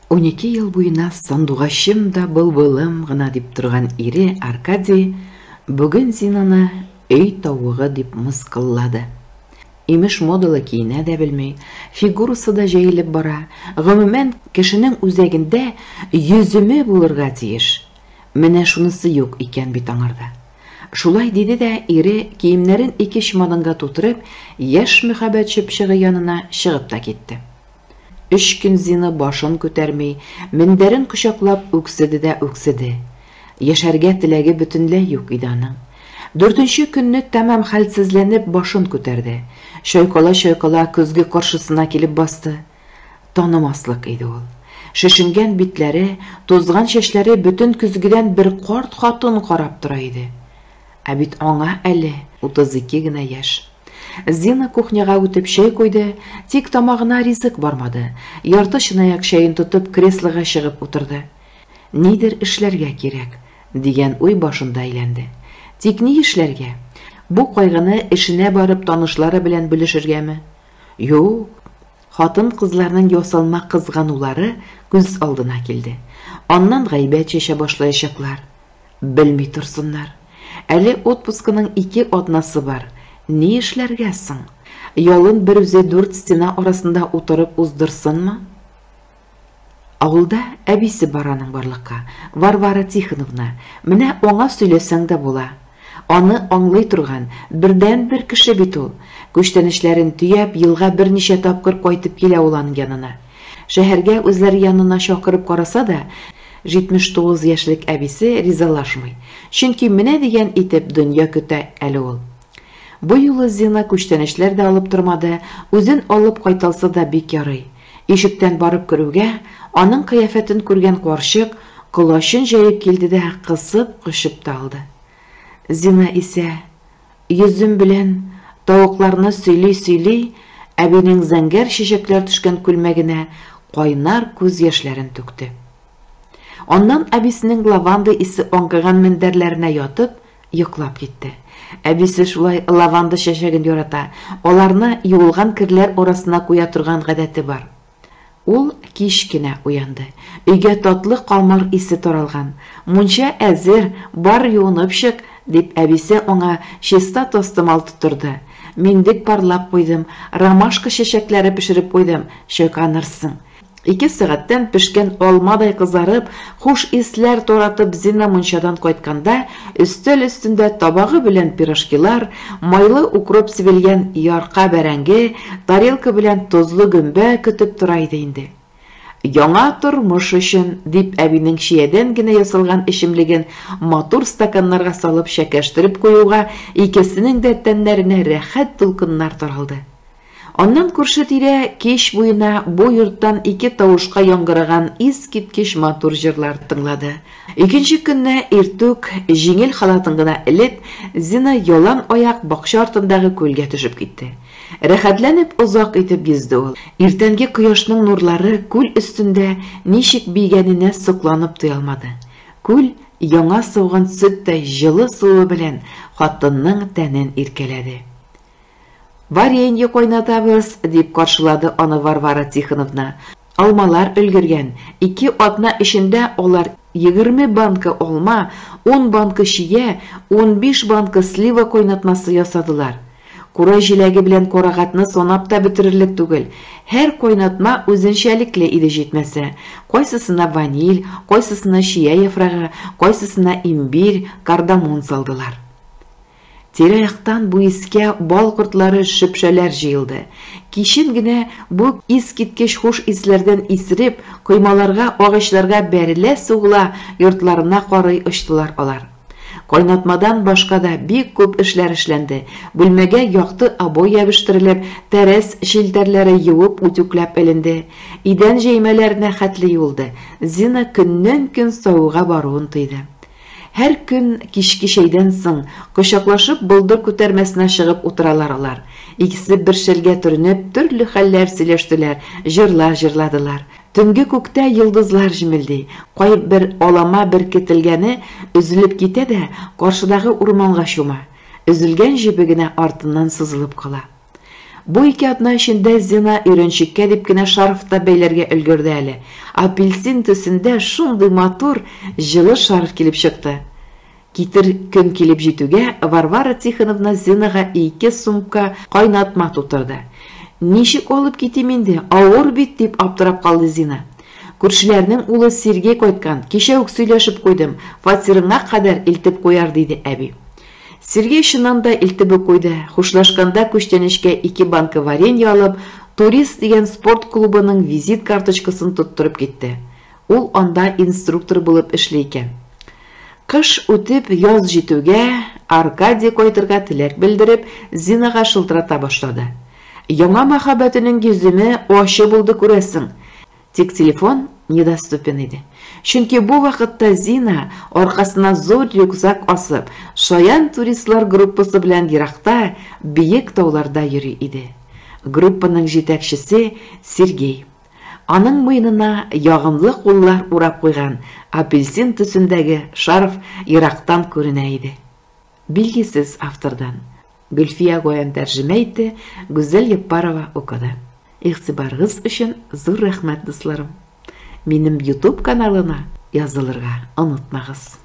12 ел буена сандугачым да былбылым гына дип торган ире Аркадий бүген Зинаны өй тавыгы дип мыскыллады. Имеш модалы киенә дә белмәй, фигурасы да җәелеп бара. Гомумән, кешенең үзәгендә йөземе булырга тиеш. Менә шунысы юк икән бит аңарда. Шулай диде дә ире киемнәрен ике чемоданга тутырып, яшь мәхәббәт чыпчыгы янына чыгып та китте. 3 көн Зина башын күтәрмәй, мендәрен кочаклап үкседе дә үкседе. Яшәргә теләге бөтенләй юк иде аның. 4нче көнне тәмам хәлсезләнеп башын күтәрде. Шайкала-шайкала көзге каршысына килеп басты. Танымаслык иде ул. Шешенгән битләре, тузган чәчләре бөтен көзгедән бер карт хатын карап тора иде. Ә бит аңа әле 32 генә яшь. Зина кухняга үтеп чәй куйды, тик тамагына ризык бармады. Ярты чынаяк чәен тотып креслога чыгып утырды. Нидер эшләргә кирәк дигән уй башында әйләнде. Тик ни эшләргә? Бу кайгыны эшенә барып танышлары белән белешергәме? Юк. Хатын-кызларның ясалма кызганулары күз алдына килде. Аннан гайбәт чәчә башлаячаклар. Белми торсыннар. Әле отпускының 2 атнасы бар. Ни эшләргә соң? Ялын бер үзе 4 стена арасында утырып уздырсынмы? Авылда әбисе бараның барлыкка, Варвара Тихоновна. Менә аңа сөйләсәң дә була. Аны аңлый торган бердән-бер кеше бит ул. Күчтәнешләрен төяп, елга берничә тапкыр кайтып килә ул аның янына. Шәһәргә үзләре янына чакырып караса да, 79 яшьлек әбисе ризалашмый. Чөнки менә дигән итеп дөнья көтә әле ул. Бу юлы Зина күчтәнешләр дә алып тормады, үзен алып кайталса да бик ярый. Ишектән барып керүгә, аның кыяфәтен күргән карчык колачын җәеп килде дә кысып-кышып та алды. Зина исә йөзем белән тавыкларны сөйли-сөйли, әбинең зәңгәр чәчәкләр төшкән күлмәгенә кайнар күз яшьләрен түкте. Аннан әбисенең лаванда исе аңгыган мендәрләренә ятып, йоклап китте. Әбисе шулай лаванда чәчәген ярата, аларны юылган кирләр арасына куя торган гадәте бар. Ул кич кенә уянды. Өйгә татлы калмар исе таралган. Мунча әзер, бар юынып чык, дип әбисе аңа чиста тостымал тутырды. Миндек парлап куйдым, ромашка чәчәкләре пешереп куйдым, чайканырсың. 2 сәгатьтән пешкән алмадай кызарып, хуш исләр таратып Зина мунчадан кайтканда, өстәл өстендә табагы белән пирожкилар, майлы укроп сибелгән ярка бәрәңге, тарелка белән тозлы гөмбә көтеп тора иде инде. Яңа тормыш өчен дип әбинең чиядән генә ясалган эчемлеген матур стаканнарга салып шәкәштереп куюга, икесенең дә тәннәренә рәхәт тулкыннар таралды. Аннан күрше-тирә кич буена бу йорттан 2 тавышка яңгыраган искиткеч матур җырлар тыңлады. Икенче көнне иртүк җиңел халатын гына элеп, Зина ялан аяк бакча артындагы күлгә төшеп китте. Рәхәтләнеп озак итеп йөзде ул. Иртәнге кояшның нурлары күл өстендә ничек бигәненә сокланып тоялмады. Күл яңа сауган сөттәй җылы суы белән хатынның тәнен иркәләде. Варенье кайнатабыз, дип каршылады аны Варвара Тихоновна. Алмалар өлгергән. 2 атна эчендә алар 20 банка алма, 10 банка чия, 15 банка слива кайнатмасы ясадылар. Кура җиләге белән карагатны санап та бетерерлек түгел. Һәр кайнатма үзенчәлекле иде җитмәсә. Кайсысына ваниль, кайсысына чия яфрагы, кайсысына имбирь, кардамон салдылар. Тирә-яктан бу искә бал кортлары шөпшәләр җыелды. Кичен генә бу искиткеч хуш исләрдән исереп, коймаларга, агачларга бәрелә сугыла, йортларына карый очтылар алар. Кайнатмадан башка да бик күп эшләр эшләнде. Бүлмәгә якты обой ябыштырылып, тәрәс шелтәрләре юып үтүкләп эленде. Идән җәймәләренә хәтле юлды. Зина көннән-көн сауга баруын тыйды. Һәр көн кички чәйдән соң кочаклашып булдыр күтәрмәсенә чыгып утыралар алар. Икесе бер шәлгә төренеп, төрле хәлләр сөйләштеләр, җырлар җырладылар. Төнге күктә йолдызлар җимелди. Кай бер алама беркетелгәне өзелеп китә дә каршыдагы урманга чума. Өзелгән җебе генә артыннан сызылып кала. Бу ике атна эчендә Зина өйрәнчеккә дип кенә шарфта бәйләргә өлгерде әле. Апельсин төсендә шундый матур, җылы шарф килеп чыкты. Китер көн килеп җитүгә, Варвара Тихоновна Зинага 2 сумка кайнатма тутырды. Ничек алып китим инде? Авыр бит, дип аптырап калды Зина. Күршеләрнең улы Сергей кайткан. Кичә үк сөйләшеп куйдым. Фатирыңа кадәр илтеп куяр, диде әби. Сергей шуннан да илтеп куйды. Хушлашканда күчтәнешкә 2 банка варенье алып, турист дигән спорт клубының визит карточкасын тоттырып китте. Ул анда инструктор булып эшли икән. Кыш үтеп, яз җитүгә, Аркадий кайтырга теләк белдереп, Зинага шылтырата башлады. Яңа мәхәббәтенең йөземе ачы булды күрәсең. Тик телефон недоступен иде. Чөнки бу вакытта Зина аркасына зур рюкзак асып, шаян туристлар группасы белән еракта, биек тауларда йөри иде. Группаның җитәкчесе Сергей. Аның муенына ягымлы куллар урап куйган апельсин төсендәге шарф ерактан күренә иде. Билгесез автордан. Гөлфия Гоян тәрҗемә итте, Гүзәл Яппарова укыды. Игътибарыгыз өчен зур рәхмәт, дусларым. Минем YouTube каналына язылырга онытмагыз.